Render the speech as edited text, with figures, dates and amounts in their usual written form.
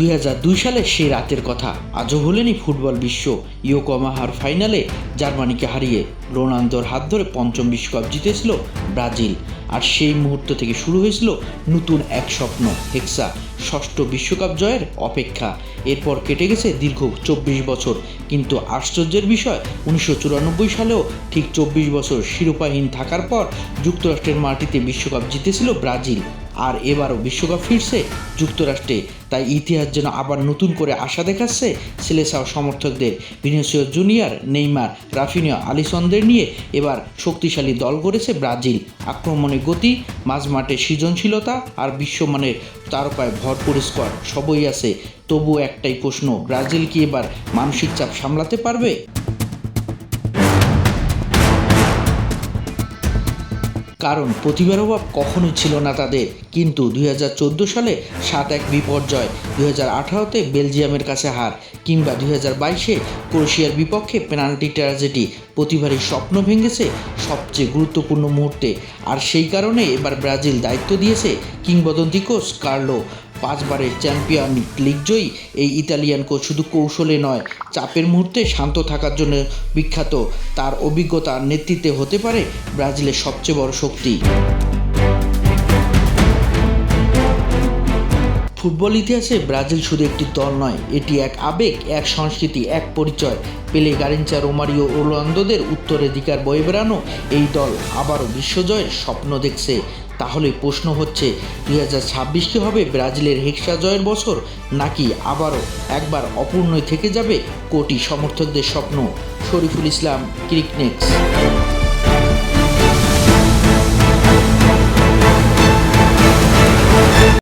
2002 সালে সেই রাতের কথা আজও ভোলেনি ফুটবল বিশ্ব। ইয়োকোহামার ফাইনালে জার্মানিকে হারিয়ে রোনালদোর হাত ধরে পঞ্চম বিশ্বকাপ জিতেছিল ব্রাজিল। আর সেই মুহূর্ত থেকে শুরু হয়েছিল নতুন এক স্বপ্ন, হেক্সা ষষ্ঠ বিশ্বকাপ জয়ের অপেক্ষা। এরপর কেটে গেছে দীর্ঘ 24 বছর, কিন্তু আশ্চর্যের বিষয় 1994 সালেও ঠিক 24 বছর শিরোপাহীন থাকার পর যুক্তরাষ্ট্রের মাটিতে বিশ্বকাপ জিতেছিল ব্রাজিল। আর এবারও বিশ্বকাপ ফিরছে যুক্তরাষ্ট্রে, তাই ইতিহাস যেন আবার নতুন করে আশা দেখাচ্ছে সেলেসাও সমর্থকদের। ভিনিসিয়াস জুনিয়র, নেইমার, রাফিনিয়া, আলিসনদের নিয়ে এবার শক্তিশালী দল গড়েছে ব্রাজিল। আক্রমণে গতি, মাঝমাঠে সৃজনশীলতা আর বিশ্বমানের তারকায় ভরপুর স্কোয়াড সবই আছে। তবু একটাই প্রশ্ন, ব্রাজিল কি এবার মানসিক চাপ সামলাতে পারবে? কারণ প্রতিভার অভাব কখনোই ছিল না তাদের, কিন্তু 2014 সালে 7-1 বিপর্যয়, 2018-তে বেলজিয়ামের কাছে হার, কিংবা 2022-এ ক্রোয়েশিয়ার বিপক্ষে পেনাল্টি ট্র্যাজেডি প্রতিভারই স্বপ্ন ভেঙেছে সবচেয়ে গুরুত্বপূর্ণ মুহূর্তে। আর সেই কারণে এবার ব্রাজিল দায়িত্ব দিয়েছে কিংবদন্তি কোচ কার্লো। 5 বারের চ্যাম্পিয়ন লিগ জয়ী এই ইতালিয়ান কোচ শুধু কৌশলে নয়, চাপের মুহূর্তে শান্ত থাকার জন্য বিখ্যাত। তার অভিজ্ঞতা নেতৃত্বে হতে পারে ব্রাজিলের সবচেয়ে বড় শক্তি। ফুটবল ইতিহাসে ব্রাজিল শুধু একটি দল নয়, এটি এক আবেগ, এক সংস্কৃতি, এক পরিচয়। পেলে, গারিনচা, রোমারিও, রোনালদোদের উত্তরাধিকার বয়ে বেড়ানো এই দল আবারও বিশ্বজয়ের স্বপ্ন দেখছে। তাহলে প্রশ্ন হচ্ছে, 2026 কি হবে ব্রাজিলের হেক্সা জয়ের বছর, নাকি আবারও একবার অপূর্ণই থেকে যাবে কোটি সমর্থকদের স্বপ্ন? শরীফুল ইসলাম, ক্রিকনেক্স।